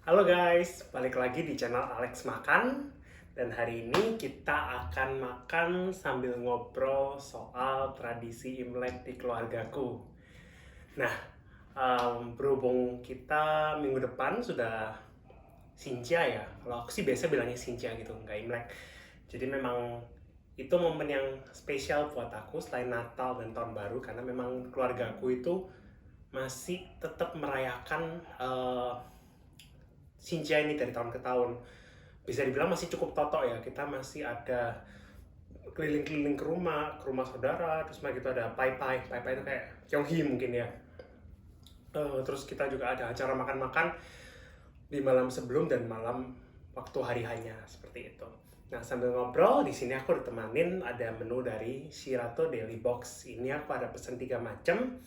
Halo guys, balik lagi di channel Alex Makan. Dan hari ini kita akan makan sambil ngobrol soal tradisi Imlek di keluargaku. Nah, berhubung kita minggu depan sudah Xinjia ya. Kalau aku sih biasa bilangnya Xinjia gitu, nggak Imlek. Jadi memang itu momen yang spesial buat aku selain Natal dan Tahun Baru, karena memang keluargaku itu masih tetap merayakan Xinjia ini dari tahun ke tahun. Bisa dibilang masih cukup toto ya, kita masih ada keliling-keliling ke rumah saudara, terus gitu ada pai-pai itu kayak Kyonghi mungkin ya. Terus kita juga ada acara makan-makan di malam sebelum dan malam waktu hari hanya seperti itu. Nah, sambil ngobrol di sini aku ditemanin ada menu dari Shirato Daily Box. Ini aku ada pesen 3 macam.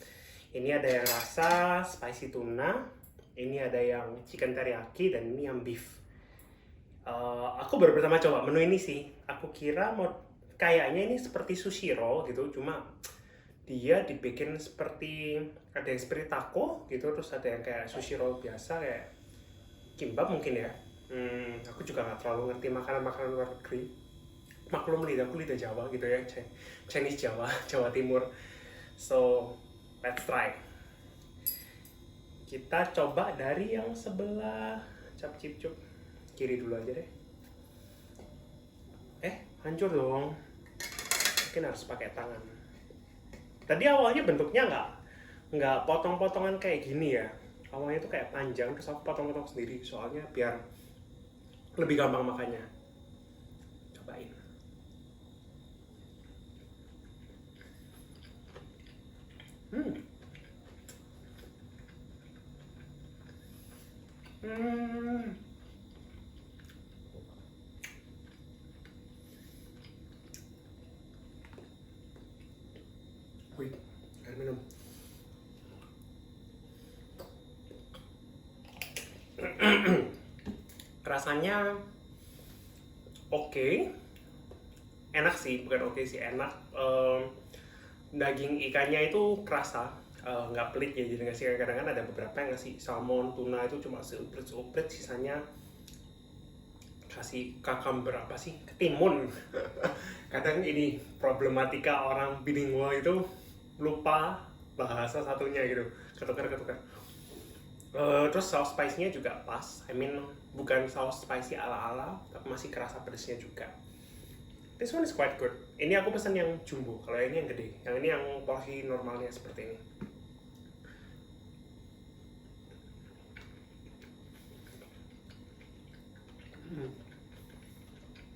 Ini ada yang rasa spicy tuna, ini ada yang chicken teriyaki, dan ini yang beef. Aku baru pertama coba menu ini sih. Aku kira mau kayaknya ini seperti sushi roll gitu, cuma dia dibikin seperti ada yang seperti taco gitu, terus ada yang kayak sushi roll biasa kayak kimbap mungkin ya. Aku juga nggak terlalu ngerti makanan-makanan luar negeri. Maklum lidahku lidah Jawa gitu ya, Chinese Jawa, Jawa Timur. So, let's try. Kita coba dari yang sebelah cap cip cup. Kiri dulu aja deh. Hancur dong. Mungkin harus pakai tangan. Tadi awalnya bentuknya nggak potong-potongan kayak gini ya. Awalnya tuh kayak panjang, terus aku potong-potong sendiri soalnya biar lebih gampang makannya. Cobain. Hmm. Hmm. Wait, air minum. Rasanya oke, enak sih, bukan oke sih, enak. Daging ikannya itu kerasa, nggak pelit ya, jadi ngasih kadang-kadang ada beberapa yang ngasih salmon, tuna itu cuma seuprit-seuprit, sisanya kasih cucumber apa sih, ketimun. Kadang ini problematika orang bilingual itu lupa bahasa satunya gitu, ketukar-ketukar. Terus saus spice-nya juga pas. I mean, bukan saus spicy ala-ala, tapi masih kerasa pedesnya juga. This one is quite good. Ini aku pesan yang jumbo, kalau ini yang gede. Yang ini yang porsi normalnya seperti ini.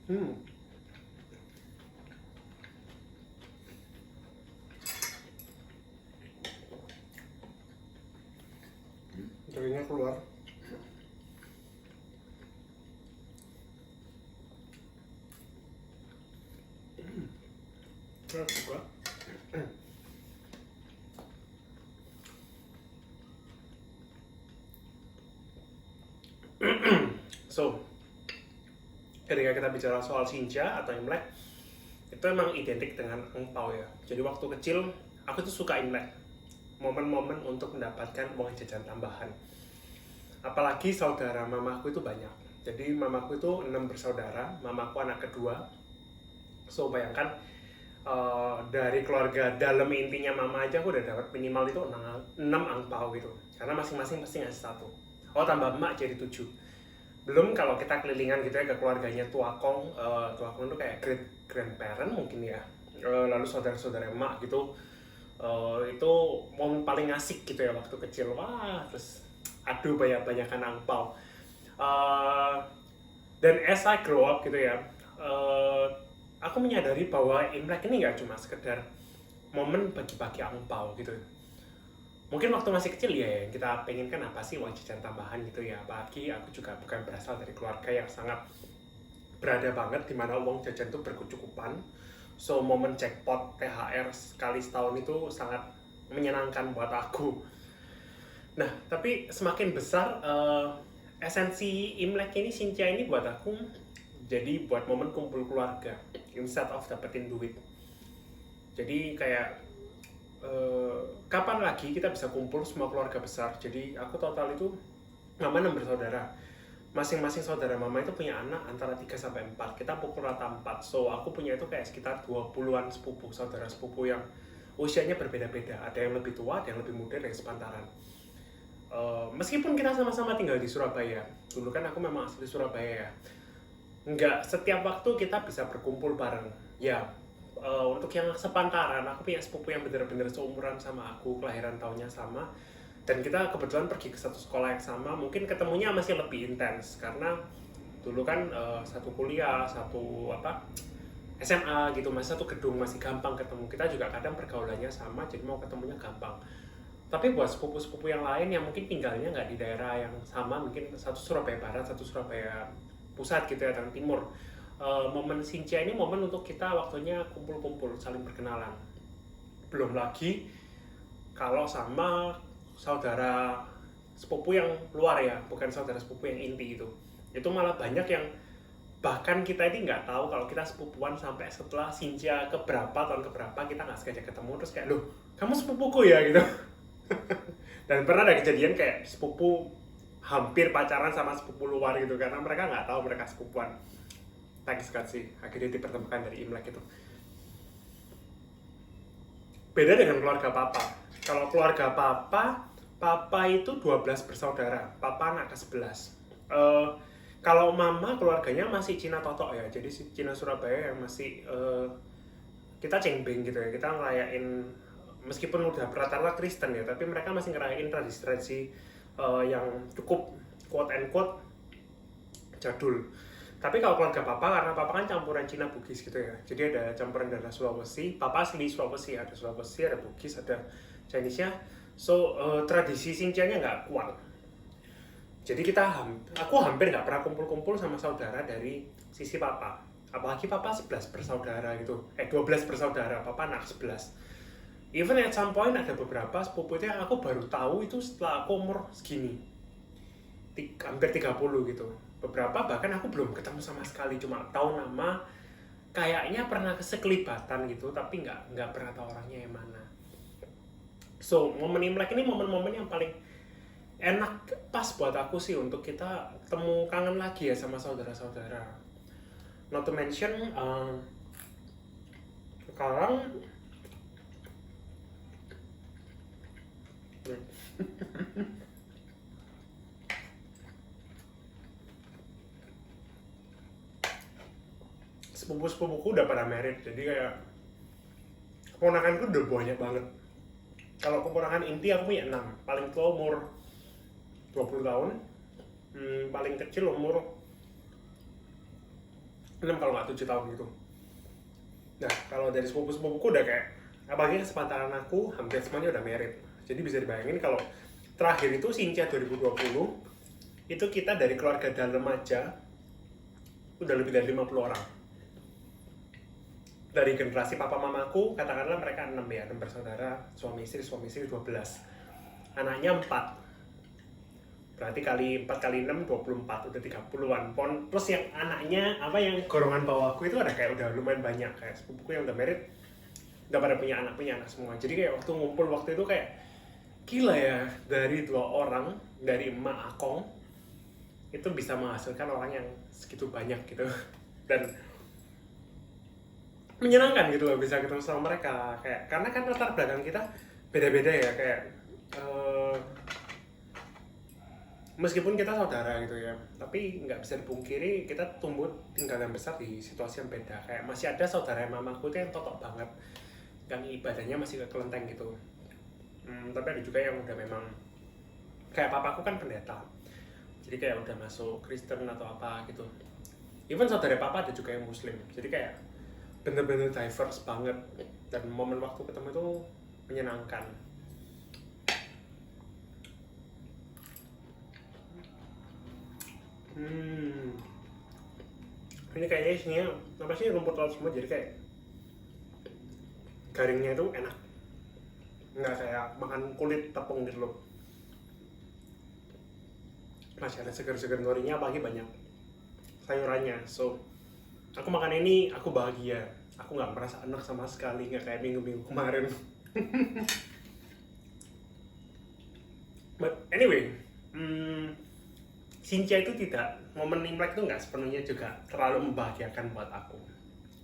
Hmm. Dagingnya keluar. Saya suka. So, ketika kita bicara soal Xinjia atau Imlek, itu emang identik dengan angpao ya. Jadi waktu kecil, aku tuh suka Imlek. Momen-momen untuk mendapatkan uang jajan tambahan. Apalagi saudara mamaku itu banyak. Jadi mamaku itu 6 bersaudara, mamaku anak kedua. So bayangkan, dari keluarga dalam intinya mama aja aku udah dapat minimal itu 6 angpao gitu. Karena masing-masing pasti ngasih satu. Oh, tambah emak jadi 7. Belum kalau kita kelilingan gitu ya ke keluarganya tuakong. Tuakong itu kayak great grandparent mungkin ya. Lalu saudara-saudara emak gitu. Itu momen paling asik gitu ya waktu kecil. Wah, terus aduh, banyak-banyakan angpau. Uh, dan as I grow up gitu ya, aku menyadari bahwa Imlek ini nggak cuma sekedar momen bagi-bagi angpau gitu. Mungkin waktu masih kecil ya, yang kita pengen kan apa sih, uang jajan tambahan gitu ya. Apalagi aku juga bukan berasal dari keluarga yang sangat berada banget di mana uang jajan itu berkecukupan. So momen jackpot THR sekali setahun itu sangat menyenangkan buat aku. Nah, tapi semakin besar, esensi Imlek ini, Xinjia ini buat aku jadi buat momen kumpul keluarga instead of dapetin duit. Jadi kayak, kapan lagi kita bisa kumpul semua keluarga besar. Jadi aku total itu Mama 6 bersaudara. Masing-masing saudara mama itu punya anak antara 3 sampai 4. Kita pukul rata 4. So, aku punya itu kayak sekitar 20-an sepupu, saudara sepupu yang usianya berbeda-beda. Ada yang lebih tua, ada yang lebih muda, ada yang sepantaran. Meskipun kita sama-sama tinggal di Surabaya, dulu kan aku memang asli Surabaya ya, nggak setiap waktu kita bisa berkumpul bareng. Ya, untuk yang sepantaran, aku punya sepupu yang benar-benar seumuran sama aku, kelahiran tahunnya sama, dan kita kebetulan pergi ke satu sekolah yang sama. Mungkin ketemunya masih lebih intens karena dulu kan satu kuliah, satu SMA gitu, masih satu gedung, masih gampang ketemu. Kita juga kadang pergaulannya sama, jadi mau ketemunya gampang. Tapi buat sepupu-sepupu yang lain yang mungkin tinggalnya nggak di daerah yang sama, mungkin satu Surabaya Barat, satu Surabaya Pusat gitu ya, dan Timur, momen Sincia ini momen untuk kita waktunya kumpul-kumpul, saling berkenalan. Belum lagi kalau sama saudara sepupu yang luar ya, bukan saudara sepupu yang inti itu malah banyak yang bahkan kita ini nggak tahu kalau kita sepupuan sampai setelah Sincia tahun keberapa kita nggak sengaja ketemu, terus kayak, loh kamu sepupuku ya gitu. Dan pernah ada kejadian kayak sepupu hampir pacaran sama sepupu luar gitu karena mereka nggak tahu mereka sepupuan. Thanks God sih, akhirnya dipertemukan dari Imlek itu. Beda dengan keluarga papa. Kalau keluarga papa itu 12 bersaudara, papa anak ke-11. Kalau mama keluarganya masih Cina totok ya, jadi Cina Surabaya yang masih kita cengbeng gitu ya, kita ngerayain meskipun udah rata-rata Kristen ya, tapi mereka masih ngerayain tradisi-tradisi yang cukup quote and quote jadul. Tapi kalau keluarga papa, karena papa kan campuran Cina Bugis gitu ya, jadi ada campuran dari Sulawesi. Papa asli Sulawesi, ada Bugis, ada Chinese-nya. So tradisi Sincianya nggak kuat. Jadi aku hampir nggak pernah kumpul-kumpul sama saudara dari sisi papa. Apalagi papa 11 bersaudara gitu, 12 bersaudara, papa anak 11. Even at some point ada beberapa sepupu itu yang aku baru tahu itu setelah aku umur segini, hampir 30 gitu. Beberapa bahkan aku belum ketemu sama sekali, cuma tahu nama, kayaknya pernah kesekelibatan gitu, tapi nggak pernah tahu orangnya yang mana. So, momen Imlek ini momen-momen yang paling enak, pas buat aku sih untuk kita temu, kangen lagi ya sama saudara-saudara. Not to mention, sekarang sepupu-sepupuku udah pada married, jadi kayak keponakanku udah banyak banget. Kalau keponakan inti aku punya 6, paling tua umur 20 tahun, paling kecil umur 6 kalau nggak 7 tahun gitu. Nah, kalau dari sepupu-sepupuku udah kayak, apalagi sepantaran aku hampir semuanya udah married. Jadi bisa dibayangin kalau terakhir itu Sincia 2020, itu kita dari keluarga dalam aja udah lebih dari 50 orang. Dari generasi papa mamaku, katakanlah mereka 6 ya, 6 bersaudara, suami istri 12. Anaknya 4. Berarti kali 4 kali 6, 24, udah 30-an. Plus yang anaknya, yang golongan bawahku itu ada kayak udah lumayan banyak. Kayak sepupuku yang udah married, udah pada punya anak semua. Jadi kayak waktu ngumpul waktu itu kayak, gila ya, dari 2 orang, dari emak akong, itu bisa menghasilkan orang yang segitu banyak gitu. Dan menyenangkan gitu loh bisa ketemu sama mereka. Kayak, karena kan latar belakang kita beda-beda ya, kayak meskipun kita saudara gitu ya, tapi nggak bisa dipungkiri kita tumbuh tinggal yang besar di situasi yang beda. Kayak masih ada saudara mamaku itu yang totok banget, yang ibadahnya masih ke kelenteng gitu. Tapi ada juga yang udah memang kayak papaku kan pendeta, jadi kayak udah masuk Kristen atau apa gitu. Even saudara papa ada juga yang Muslim, jadi kayak bener-bener diverse banget. Dan momen waktu ketemu itu menyenangkan. Ini kayaknya isinya apa sih, rumput laut semua, jadi kayak garingnya itu enak, nggak kayak makan kulit tepung gitu loh. Masih ada segar-segar norinya, apalagi banyak sayurannya. So aku makan ini, aku bahagia, aku nggak merasa enak sama sekali, nggak kayak minggu-minggu kemarin. But anyway, Xinjia itu tidak, momen Imlek itu nggak sepenuhnya juga terlalu membahagiakan buat aku.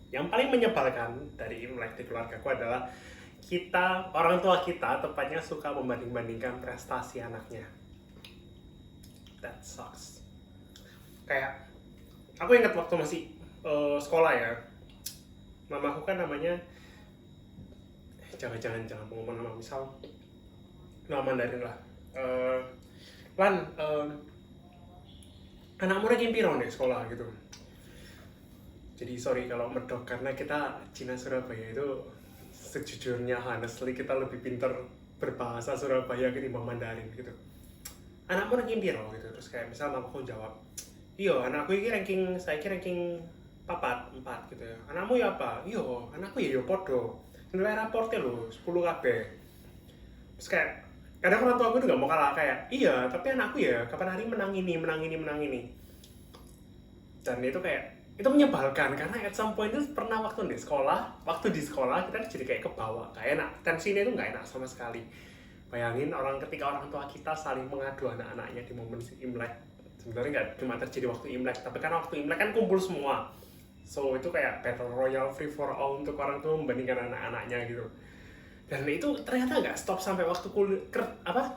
Yang paling menyebalkan dari Imlek di keluargaku adalah kita, orang tua kita tepatnya suka membanding-bandingkan prestasi anaknya. That sucks. Kayak aku ingat waktu masih sekolah ya, mamaku kan namanya jangan pengumuman nama, misal nama Mandarin lah. Lan, anakmu ranking piro nih sekolah gitu. Jadi sorry kalau medok, karena kita Cina Surabaya itu sejujurnya honestly kita lebih pintar berbahasa Surabaya ketimbang Mandarin gitu. Anakmu ranking piro gitu, terus kayak misal mamaku jawab, iya anakku ini ranking 4 gitu ya. Anakmu ya apa? Iya anakku ya podo, nilai raportnya lo 10 KB. Terus kayak kadang orang tua aku tuh gak mau kalah, kayak iya tapi anakku ya kapan hari menang ini. Dan itu kayak, itu menyebalkan karena at some point itu pernah waktu di sekolah kita jadi kayak kebawa, gak enak, tensinya itu gak enak sama sekali. Bayangin ketika orang tua kita saling mengadu anak-anaknya di momen Imlek. Sebenarnya nggak cuma terjadi waktu Imlek, tapi kan waktu Imlek kan kumpul semua, so itu kayak battle royale free for all untuk orang tua membandingkan anak-anaknya gitu. Dan itu ternyata nggak stop sampai waktu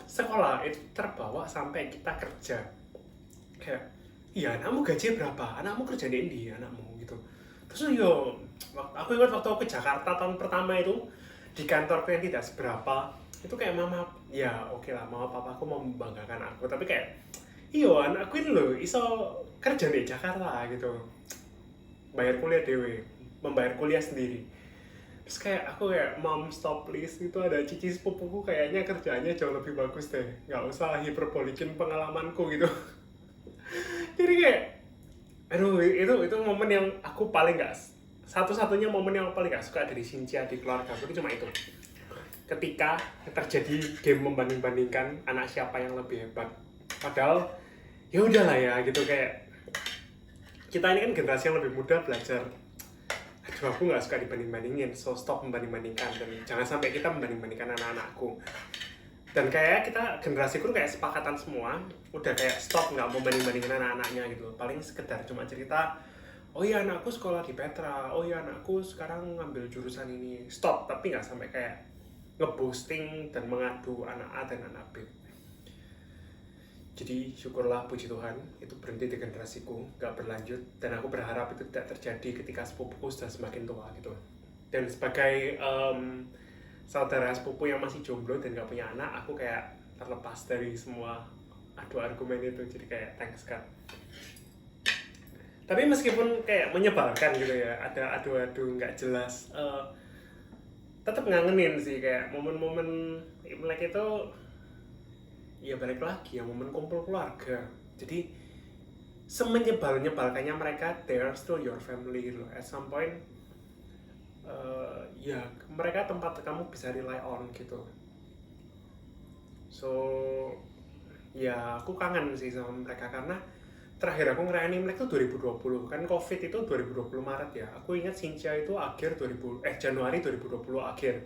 sekolah, itu terbawa sampai kita kerja. Kayak, iya anakmu gaji berapa? Anakmu kerja di Indi, anakmu gitu. Terus aku ingat waktu aku ke Jakarta tahun pertama itu, di kantorku yang tidak seberapa, itu kayak mama, ya oke lah, mama papaku mau membanggakan aku, tapi kayak, iya anakku ini loh iso kerja di Jakarta gitu, bayar kuliah dewe, membayar kuliah sendiri. Terus kayak aku kayak, mom stop please, itu ada cici sepupuku kayaknya kerjaannya jauh lebih bagus deh, nggak usah hiperbolikin pengalamanku gitu. Jadi kayak, aduh itu momen yang aku paling nggak, satu-satunya momen yang paling nggak suka dari Xinjia di keluarga aku itu cuma itu, ketika terjadi game membanding-bandingkan anak siapa yang lebih hebat. Padahal ya udahlah ya gitu, kayak kita ini kan generasi yang lebih muda belajar. Aduh aku nggak suka dibanding-bandingin, so stop membanding-bandingkan, dan jangan sampai kita membanding-bandingkan anak-anakku. Dan kayak kita generasiku kayak sepakatan semua, udah kayak stop nggak mau banding-bandingin anak-anaknya gitu. Paling sekedar cuma cerita, oh iya anakku sekolah di Petra, oh iya anakku sekarang ngambil jurusan ini, stop. Tapi nggak sampai kayak nge-boosting dan mengadu anak A dan anak B. Jadi syukurlah, puji Tuhan, itu berhenti di generasiku, gak berlanjut. Dan aku berharap itu tidak terjadi ketika sepupuku sudah semakin tua gitu. Dan sebagai saudara sepupu yang masih jomblo dan gak punya anak, aku kayak terlepas dari semua adu argumen itu. Jadi kayak thanks God. Tapi meskipun kayak menyebalkan gitu ya, ada adu-adu gak jelas, tetap ngangenin sih, kayak momen-momen Imlek itu ya balik lagi ya, momen kumpul keluarga. Jadi semenyebal-nyebalkannya mereka, they are still your family gitu. At some point ya mereka tempat kamu bisa rely on gitu. So ya aku kangen sih sama mereka, karena terakhir aku ngerayain Imlek itu 2020, kan Covid itu 2020 Maret ya. Aku ingat Xinjia itu Januari 2020 akhir.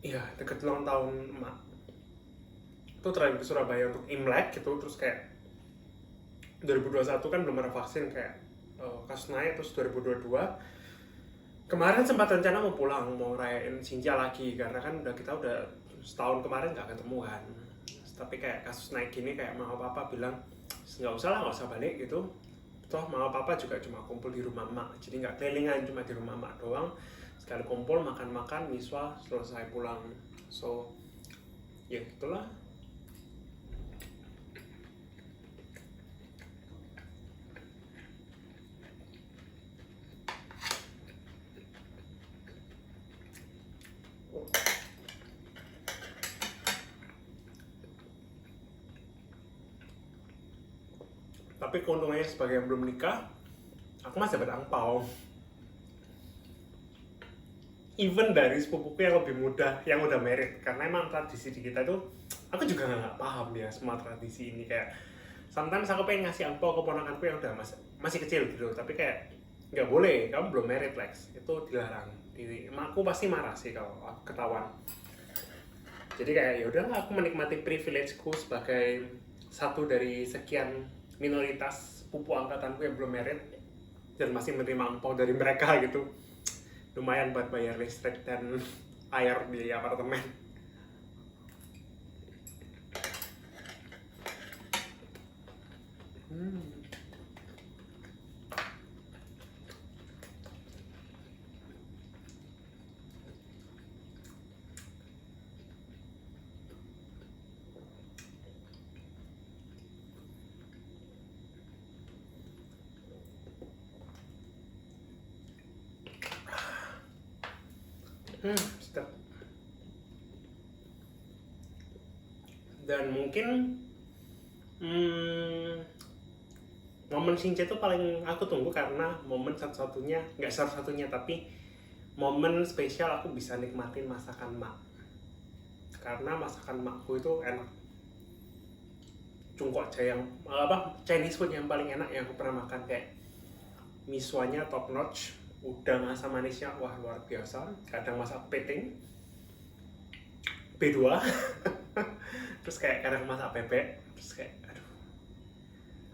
Iya, deket ulang tahun emak. Itu terakhir ke Surabaya untuk Imlek gitu, terus kayak 2021 kan belum ada vaksin, kayak kasus naik, terus 2022 kemarin sempat rencana mau pulang, mau rayain Xinjia lagi, karena kan kita udah setahun kemarin nggak ketemu kan. Tapi kayak kasus naik gini, kayak mama papa bilang nggak usah balik gitu, toh mama papa juga cuma kumpul di rumah emak, jadi nggak kelilingan, cuma di rumah emak doang, sekali kumpul makan-makan miswa selesai pulang. So ya itulah. Tapi keuntungannya sebagai yang belum nikah, aku masih dapat angpau. Even dari sepupuku yang lebih muda, yang udah married. Karena emang tradisi di kita tuh, aku juga nggak paham ya semua tradisi ini. Kayak sometimes aku pengen ngasih angpau ke ponakanku yang udah masih kecil gitu, tapi kayak nggak boleh, kamu belum married Lex, itu dilarang. Emakku pasti marah sih kalau aku ketahuan. Jadi kayak ya udahlah, aku menikmati privilegeku sebagai satu dari sekian minoritas pupu angkatanku yang belum married dan masih menerima angpau dari mereka gitu. Lumayan buat bayar listrik dan air di apartemen. Sedap. Dan mungkin momen Shinche itu paling aku tunggu karena momen satu-satunya, nggak satu-satunya tapi momen spesial aku bisa nikmatin masakan mak. Karena masakan makku itu enak. Cungkok yang Chinese food yang paling enak yang aku pernah makan, kayak miswanya top notch, udang asam manisnya wah luar biasa, kadang masak kepiting B2 terus kayak kadang masak bebek, terus kayak aduh,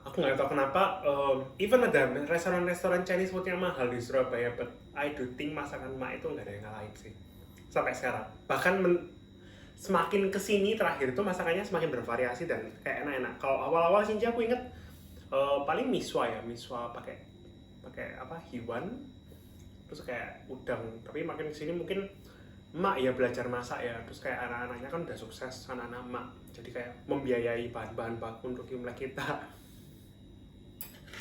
aku nggak tahu kenapa even ada restoran-restoran Chinese food yang mahal di Surabaya, but I do think masakan mak itu nggak ada yang ngalahin sih sampai sekarang. Bahkan semakin kesini terakhir itu masakannya semakin bervariasi dan kayak enak-enak. Kalau awal-awal sih aku inget paling miswa pakai hiwan, terus kayak udang. Tapi makin kesini mungkin emak ya belajar masak ya, terus kayak anak-anaknya kan udah sukses, anak-anak emak, jadi kayak membiayai bahan-bahan baku untuk Imlek kita.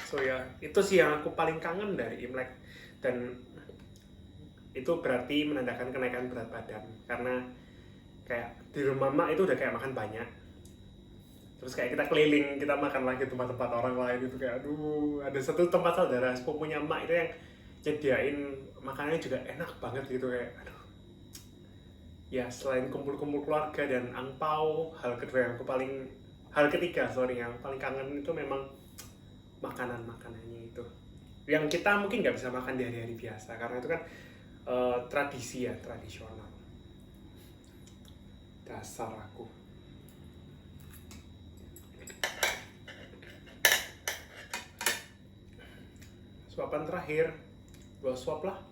So ya, itu sih yang aku paling kangen dari Imlek, dan itu berarti menandakan kenaikan berat badan karena kayak di rumah emak itu udah kayak makan banyak, terus kayak kita keliling, kita makan lagi tempat-tempat orang lain itu kayak aduh, ada satu tempat saudara sepupunya emak itu yang nyediain makanannya juga enak banget gitu, kayak aduh. Ya selain kumpul-kumpul keluarga dan angpau, hal ketiga yang paling kangen itu memang makanannya itu, yang kita mungkin nggak bisa makan di hari-hari biasa karena itu kan tradisional. Dasar aku. Suapan terakhir, 2 suap lah.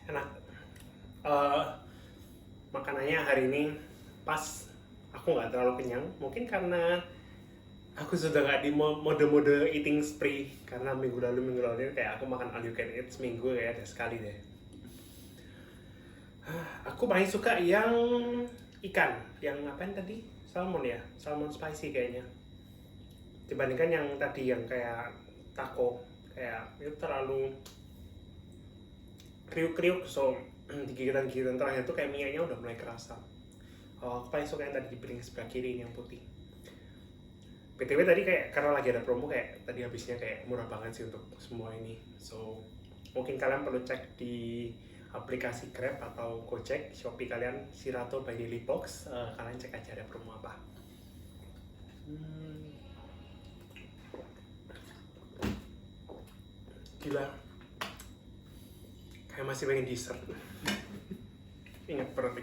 Enak. Makanannya hari ini pas, aku nggak terlalu kenyang, mungkin karena aku sudah nggak di mode eating spree, karena minggu lalu kayak aku makan all you can eat seminggu ya, ada sekali deh. Aku paling suka yang ikan, yang ngapain tadi? Salmon ya, salmon spicy kayaknya, dibandingkan yang tadi yang kayak taco, kayak itu terlalu kriuk-kriuk, so di gigitan-gigitan terakhir tuh kayak minyaknya udah mulai kerasa. Aku paling suka yang tadi di piring sebelah kiri ini yang putih. BTW tadi kayak karena lagi ada promo, kayak tadi habisnya kayak murah banget sih untuk semua ini. So mungkin kalian perlu cek di aplikasi Grab atau Gojek, Shopee kalian, Shirato by Daily Box, kalian cek aja ada promo apa. Gila, kayak masih pengen dessert. Ingat perut.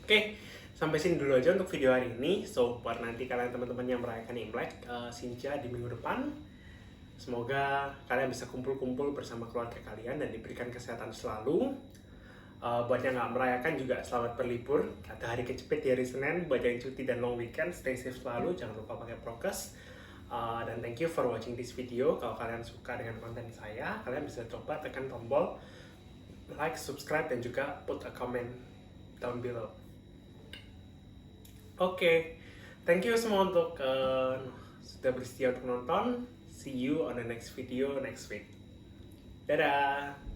Oke, sampai sini dulu aja untuk video hari ini. So buat nanti kalian teman-teman yang merayakan Imlek, Shinja di minggu depan, semoga kalian bisa kumpul-kumpul bersama keluarga kalian dan diberikan kesehatan selalu. Buat yang nggak merayakan juga selamat berlibur, ada hari kejepit di hari Senin. Buat yang cuti dan long weekend, stay safe selalu, jangan lupa pakai prokes. Dan thank you for watching this video. Kalau kalian suka dengan konten saya, kalian bisa coba tekan tombol like, subscribe, dan juga put a comment down below. Oke, thank you semua untuk sudah bersedia untuk nonton. See you on the next video next week. Dadah!